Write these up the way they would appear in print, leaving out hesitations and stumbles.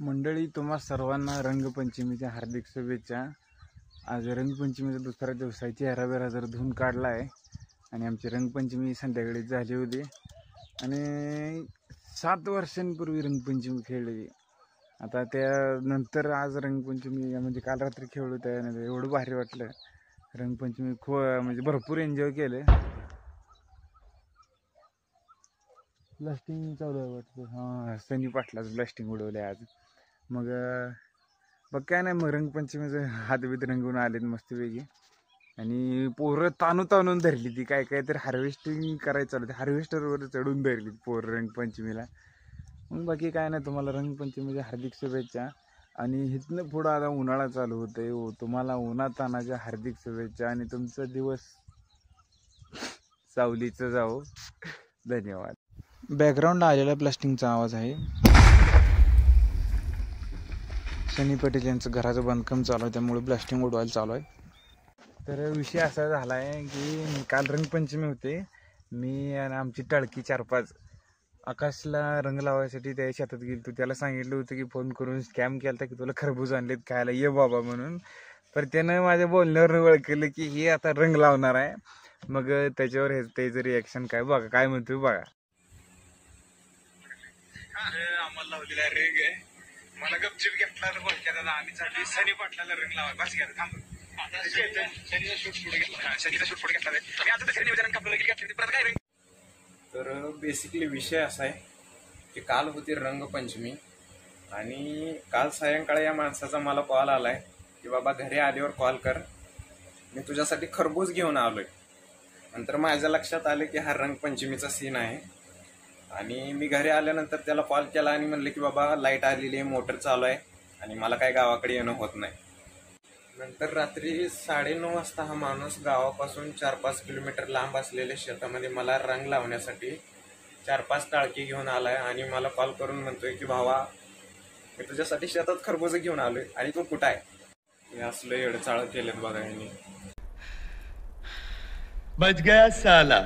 मंडळी, तुम्हा सर्वांना रंगपंचमीच्या हार्दिक शुभेच्छा। आज रंगपंचमीचा दुसरा दिवस आहे। चेहरा जर धुवून काढला आहे आणि आमची रंगपंचमी संध्याकाळी झाली होती आणि 7 वर्षांपूर्वी रंगपंचमी खेळली। आता त्यानंतर आज रंगपंचमी म्हणजे काल रात्री खेळलो, त्यानंतर एवढं भारी वाटलं। रंगपंचमी म्हणजे भरपूर एन्जॉय केले। ब्लास्टिंग चालू आहे वाटतं। हां, सनी पाटलाच ब्लास्टिंग उडवले आज। मग काय नाही, मग रंगपंचमीचं हातबीत रंगवून आलेत मस्तपैकी आणि पोरं ताणून धरली ती काय तर हार्वेस्टिंग करायचं चालू, हार्वेस्टरवर चढून धरली पोरं रंगपंचमीला। मग बाकी काय नाही, तुम्हाला रंगपंचमीच्या हार्दिक शुभेच्छा। आणि इथनं पुढं आता उन्हाळा चालू होतोय, तुम्हाला उन्हातानाच्या हार्दिक शुभेच्छा आणि तुमचा दिवस सावलीचं जावो। धन्यवाद। बॅकग्राऊंडला आलेला ब्लास्टिंगचा आवाज आहे। सनी पटेल यांचं घराचं बांधकाम चालू आहे, त्यामुळे ब्लास्टिंग उडवायला चालू आहे। तर विषय असा झाला आहे की काल रंगपंचमी होते, मी आणि आमची टाळकी 4-5 आकाशला रंग लावायसाठी त्या शेतात गेलो। त्याला सांगितलं होतं की फोन करून स्कॅम केला की तुला खरबूज आणलेत खायला, ये बाबा म्हणून। तर त्यानं माझ्या बोलण्यावर ओळखलं की हे आता रंग लावणार आहे। मग त्याच्यावर त्याचं रिॲक्शन काय बघा, काय म्हणतोय बघा। आम्हाला लावलेला रंग आहे, मला गपचूप घेतला तर बोलक्या दादा आम्ही चालली सनी पाटलाला रंग लावाय। बस घ्या थांब, शनीचा शूट पुढे घेतला मी आता दुसऱ्या नियोजन कापलं की परत काय रंग। तर बेसिकली विषय असा आहे की काल होती रंगपंचमी आणि काल सायंकाळी या माणसाचा मला कॉल आलाय की बाबा घरी आल्यावर कॉल कर, मी तुझ्यासाठी खरबूज घेऊन आलोय। नंतर माझ्या लक्षात आलं की हा रंगपंचमीचा सीन आहे आणि मी घरी आल्यानंतर त्याला कॉल केला आणि म्हणले की बाबा लाईट आलेली आहे, मोटर चालू आहे आणि मला काय गावाकडे येणं होत नाही। नंतर रात्री 9:30 वाजता हा माणूस गावापासून 4-5 किलोमीटर लांब असलेल्या शेतामध्ये मला रंग लावण्यासाठी 4-5 टाळकी घेऊन आलाय आणि मला कॉल करून म्हणतोय की भावा मी तुझ्यासाठी शेतात खरबूज घेऊन आलोय आणि तू कुठं आहे। हे असलं येडचाळ केलेत बघा यांनी। बच गया साला।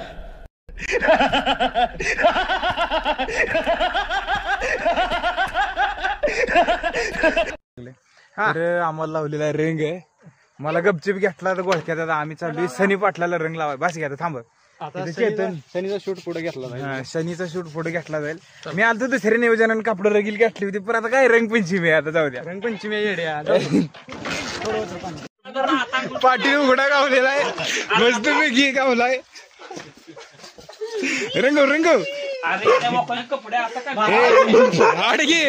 तर आम्हाला लावलेला रंग आहे, मला गपचिप घेतला तर गोळक्यात आता आम्ही चाललोय सनी पाटलाला रंग लावाय। बस घ्या थांब, शनीचा शूट पुढे घेतला जाईल। शनीचा शूट पुढे घेतला जाईल। मी आलतो दुसऱ्या नियोजनाने कापड रगील घातली होती, पण आता काय रंगपंचमी आहे, आता जाऊ द्या। रंगपंचमी येड्या पाटील उघडा गावलेला आहे, मस्त पैकी गावलाय। रंगव अडगे,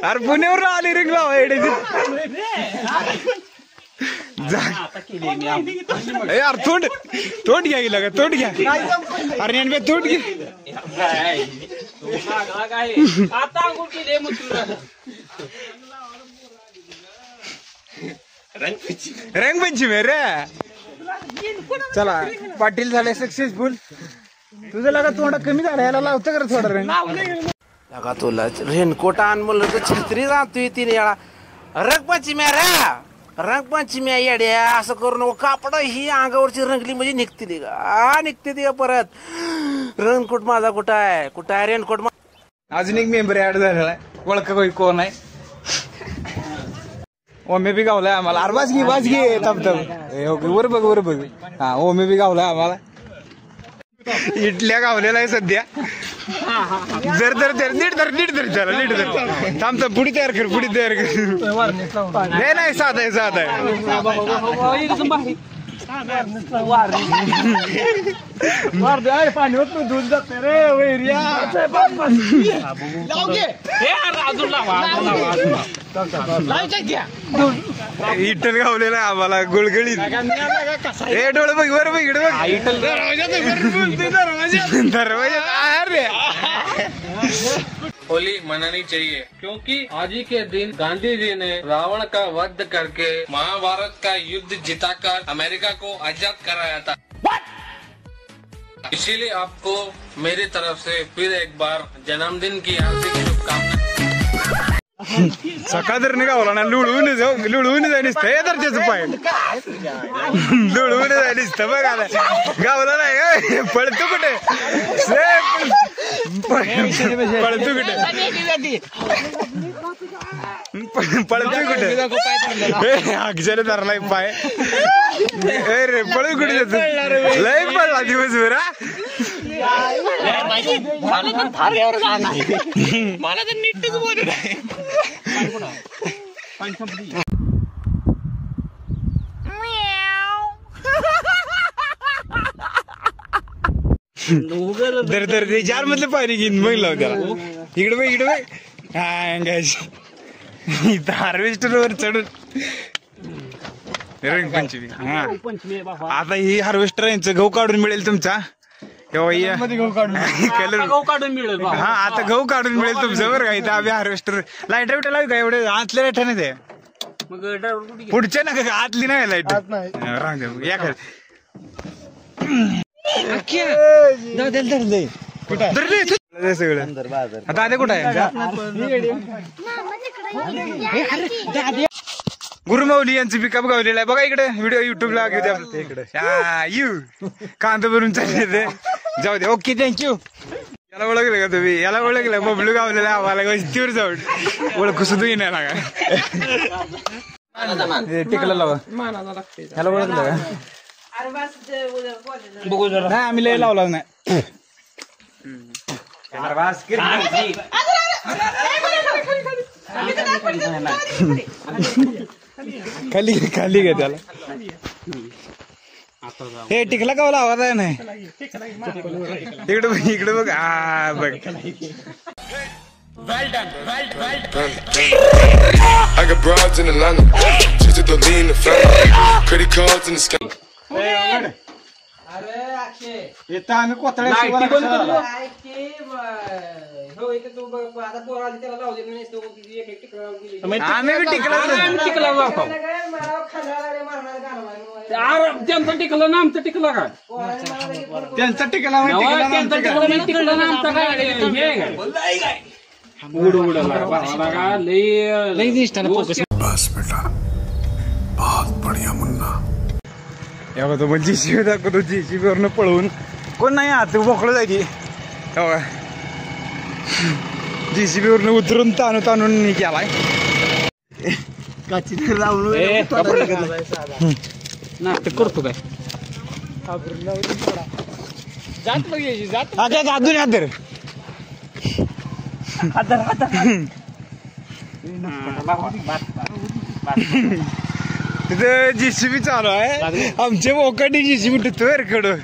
अरे पुण्यावर आले रंग लावा यार, तोंड घ्या गेला का, तोंड घ्या अरे तोंड घे। रंगपंचमी रे, चला पाटील झाले सक्सेसफुल। तुझं लगा तोंडा कमी झाला, याला लावतं का थोडा रंग लगा तुला रेनकोट आण म्हणलं तर छत्री जातोय 3 वेळा। रंगपंचमी रे, रंगपंचमी येड्या असं करू नको, कापड ही अंगावरची रंगली म्हणजे निघते का परत। रेनकोट माझा कुठं आहे रेनकोट? अजून एक मेंबर ऍड झालेला आहे, ओळख कोण आहे? ओमे बी गावलाय आम्हाला। अरे वाज घे तब वर बघ हा, ओमे बी गावलाय आम्हाला। इटल्या गावलेला आहे सध्या। जर नीट धर थांब, पुढी तयार कर नाही साधा आहे। पाणी होत दूध जाते रे वैरिया। इटल गावलेला आहे आम्हाला गुळगळीत। हे डोळे बघ, वर बघ, इकडे बघ, दरवाजा रे। होली मनानी चाहिए क्योंकि आज ही के दिन गांधी जी ने रावण का वध करके महाभारत का युद्ध जिताकर अमेरिका को आजाद कराया था। इसीलिए आपको मेरी तरफ से फिर एक बार जन्मदिन की हार्दिक शुभकामनाएं। सकाळ तर नाही गावला ना लुळवून जाय निसतं तर त्याचं पाय लुळवून जाय निसतं बघ आता गावला नाही पळतो कुठे पळतो कुठे पळतो कुठे अक्षर धरलाय पाय रे पळू कुठे जातो लय पडला दिवसभर मला तर नीटच बोलत आहे दर ते जार मधलं पाणी घेऊन बघ लाव त्याला इकडे बघ हा इथं हार्वेस्टर वर चढून रंगपंचमी हा आता ही हार्वेस्टर यांचं गहू काढून मिळेल तुमचा गहू काढून मिळेल हा आता गहू काढून मिळेल तुमचं बरं का इथं आम्ही हार्वेस्टर लाईट बिट लावू का एवढे आतल्या लाईट नाही ते पुढच्या ना का आतली नाही लाईट रांग या सगळं आता आधी कुठं आहे गुरुमाऊली यांचं पिकअप गावलेलं आहे बघा इकडे व्हिडिओ युट्यूबला घेऊ द्या इकडे कांदा भरून चालले ते जाऊ दे ओके थँक्यू याला ओळखलं का तुम्ही याला ओळखलं बबलू गावलेला आम्हाला तीवर जाऊ ओळखू सुद्धा येणार का टिकला लावा याला ओळखलं का नाही आम्ही लय लावला नाही खाली खाली घे त्याला हे टिकला का आवाज आहे नाही इकडे बघ हा बघ I got broads in Atlanta, just to lean in the family, credit cards in the sky. येतं आम्ही कोतळ्या आम्ही टिकला त्यांचं टिकलं ना आमचं टिकलं का त्यांचा टिकला टिकलं ना आमचं काय उड उडला लई दिसताना बस बेटा बहुत बढ़िया मुन्ना एवढा तो मग जीसीबी दाखवतो जीसीबी वरनं पळवून कोण नाही आत मोकळं जायची एवढा जीसीबी वरनं उतरून ताणून केलाय नाटक करतो काय जात अजून हादर तिथं जीसीबी चालू आहे आमच्या मोकाटी जीसीबी टिकतो कडं